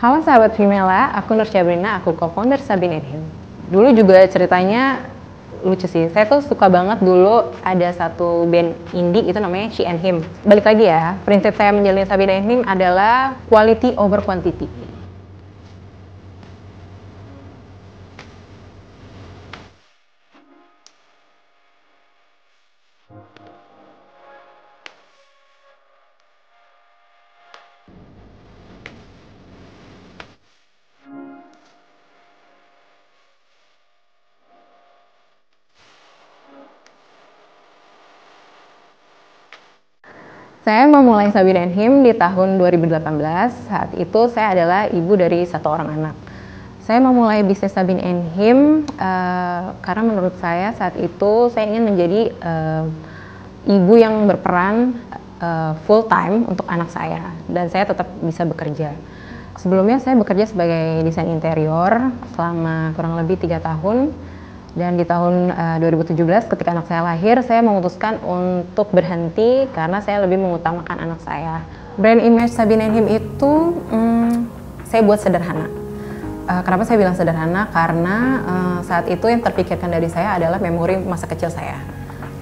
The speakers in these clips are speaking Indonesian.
Halo sahabat Vimela, aku Nur Syabrina, aku co-founder Sabin & Him. Dulu juga ceritanya lucu sih, saya tuh suka banget dulu ada satu band indie itu namanya She and Him. Balik lagi ya, prinsip saya menjalani Sabin & Him adalah quality over quantity. Saya memulai Sabin & Him di tahun 2018. Saat itu saya adalah ibu dari satu orang anak. Saya memulai bisnis Sabin & Him karena menurut saya saat itu saya ingin menjadi ibu yang berperan full time untuk anak saya dan saya tetap bisa bekerja. Sebelumnya saya bekerja sebagai desain interior selama kurang lebih 3 tahun. Dan di tahun 2017 ketika anak saya lahir, saya memutuskan untuk berhenti karena saya lebih mengutamakan anak saya. Brand image Sabin & Him itu saya buat sederhana. Kenapa saya bilang sederhana? Karena saat itu yang terpikirkan dari saya adalah memori masa kecil saya.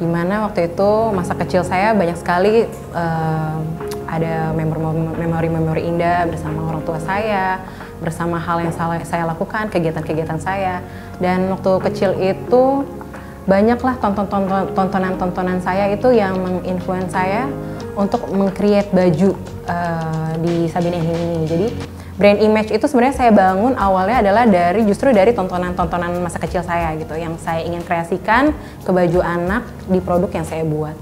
Dimana waktu itu masa kecil saya banyak sekali ada memori-memori indah bersama orang tua saya, bersama hal yang saya lakukan, kegiatan-kegiatan saya. Dan waktu kecil itu banyaklah tontonan-tontonan saya itu yang menginfluence saya untuk meng-create baju di Sabin & Him ini. Jadi brand image itu sebenarnya saya bangun awalnya adalah justru dari tontonan-tontonan masa kecil saya gitu, yang saya ingin kreasikan ke baju anak di produk yang saya buat.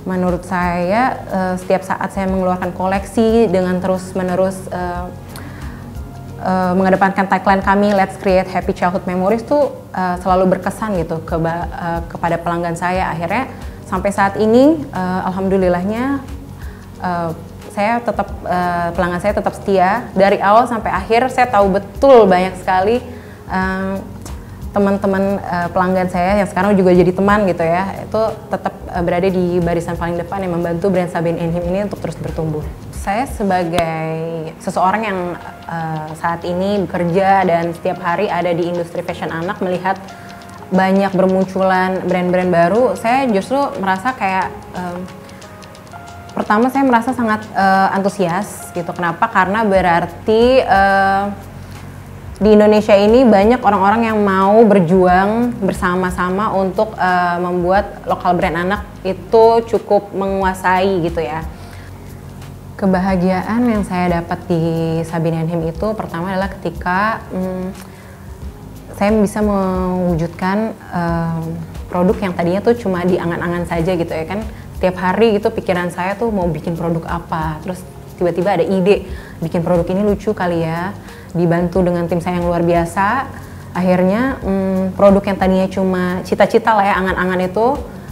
Menurut saya setiap saat saya mengeluarkan koleksi dengan terus-menerus mengedepankan tagline kami Let's Create Happy Childhood Memories tuh selalu berkesan gitu kepada pelanggan saya. Akhirnya sampai saat ini alhamdulillahnya saya tetap pelanggan saya tetap setia dari awal sampai akhir. Saya tahu betul banyak sekali teman-teman pelanggan saya yang sekarang juga jadi teman gitu ya, itu tetap berada di barisan paling depan yang membantu brand Sabin & Him ini untuk terus bertumbuh. Saya sebagai seseorang yang saat ini bekerja dan setiap hari ada di industri fashion anak, melihat banyak bermunculan brand-brand baru, saya justru merasa kayak pertama saya merasa sangat antusias gitu. Kenapa? Karena berarti di Indonesia ini banyak orang-orang yang mau berjuang bersama-sama untuk membuat lokal brand anak itu cukup menguasai gitu ya. Kebahagiaan yang saya dapat di Sabin & Him itu pertama adalah ketika saya bisa mewujudkan produk yang tadinya tuh cuma di angan-angan saja gitu ya kan. Setiap hari gitu pikiran saya tuh mau bikin produk apa, terus tiba-tiba ada ide bikin produk ini lucu kali ya, dibantu dengan tim saya yang luar biasa. Akhirnya produk yang tadinya cuma cita-cita lah ya, angan-angan itu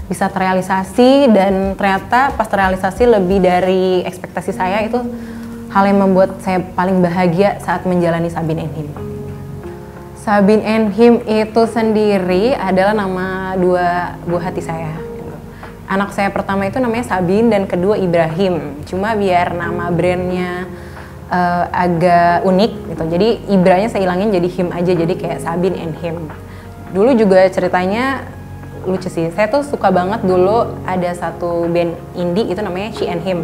bisa terrealisasi, dan ternyata pas terrealisasi lebih dari ekspektasi saya. Itu hal yang membuat saya paling bahagia saat menjalani Sabin & Him. Sabin & Him itu sendiri adalah nama dua buah hati saya. Anak saya pertama itu namanya Sabin dan kedua Ibrahim. Cuma biar nama brandnya agak unik gitu. Jadi Ibranya saya hilangin jadi Him aja, jadi kayak Sabin & Him. Dulu juga ceritanya lucu sih. Saya tuh suka banget dulu ada satu band indie itu namanya She and Him.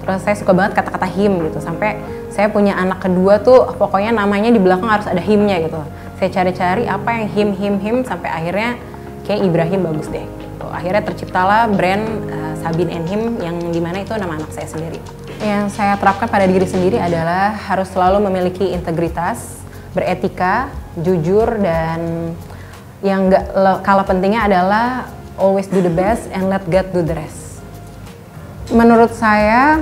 Terus saya suka banget kata-kata him gitu. Sampai saya punya anak kedua tuh pokoknya namanya di belakang harus ada himnya gitu. Saya cari-cari apa yang him sampai akhirnya kayak Ibrahim bagus deh. Akhirnya terciptalah brand Sabin & Him yang dimana itu nama anak saya sendiri. Yang saya terapkan pada diri sendiri adalah harus selalu memiliki integritas, beretika, jujur, dan yang gak kalah pentingnya adalah always do the best and let God do the rest. Menurut saya,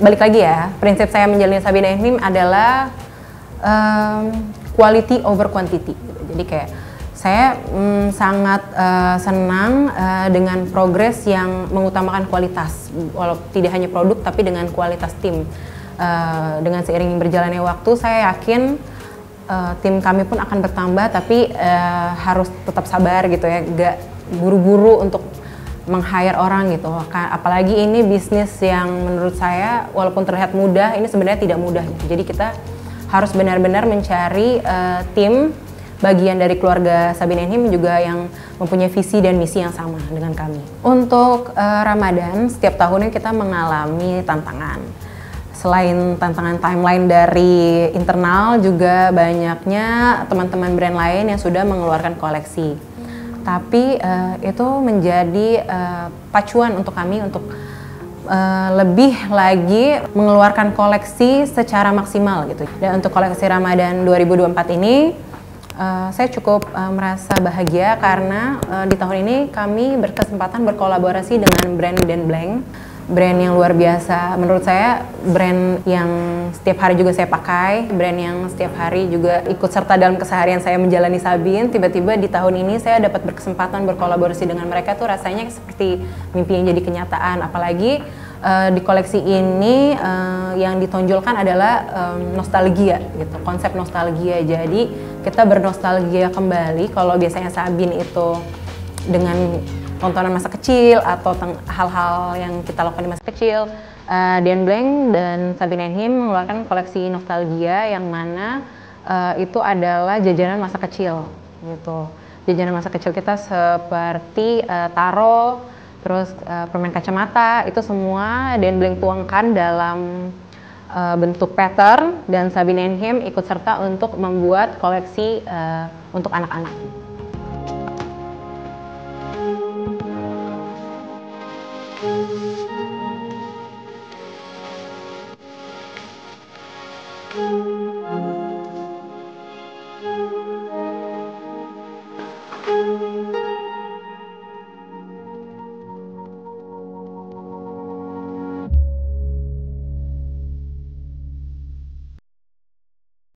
balik lagi ya, prinsip saya menjalani Sabin & Him adalah quality over quantity. Jadi kayak saya sangat senang dengan progres yang mengutamakan kualitas, walau tidak hanya produk tapi dengan kualitas tim. Dengan seiring berjalannya waktu, saya yakin tim kami pun akan bertambah, tapi harus tetap sabar gitu ya, gak buru-buru untuk meng-hire orang gitu. Apalagi ini bisnis yang menurut saya walaupun terlihat mudah, ini sebenarnya tidak mudah gitu. Jadi kita harus benar-benar mencari tim bagian dari keluarga Sabine Him juga yang mempunyai visi dan misi yang sama dengan kami. Untuk Ramadan, setiap tahunnya kita mengalami tantangan. Selain tantangan timeline dari internal, juga banyaknya teman-teman brand lain yang sudah mengeluarkan koleksi. Tapi itu menjadi pacuan untuk kami untuk lebih lagi mengeluarkan koleksi secara maksimal gitu. Dan untuk koleksi Ramadan 2024 ini saya cukup merasa bahagia karena di tahun ini kami berkesempatan berkolaborasi dengan brand Dan Blank, brand yang luar biasa. Menurut saya brand yang setiap hari juga saya pakai, brand yang setiap hari juga ikut serta dalam keseharian saya menjalani Sabin. Tiba-tiba di tahun ini saya dapat berkesempatan berkolaborasi dengan mereka, tuh rasanya seperti mimpi yang jadi kenyataan. Apalagi di koleksi ini yang ditonjolkan adalah nostalgia gitu, konsep nostalgia. Jadi kita bernostalgia kembali. Kalau biasanya Sabin itu dengan tontonan masa kecil atau hal-hal yang kita lakukan di masa kecil, Dan Blank dan Sabine Him mengeluarkan koleksi nostalgia yang mana itu adalah jajanan masa kecil gitu. Jajanan masa kecil kita seperti taro, terus permen kacamata, itu semua Dan Blank tuangkan dalam bentuk pattern, dan Sabine Him ikut serta untuk membuat koleksi untuk anak-anak.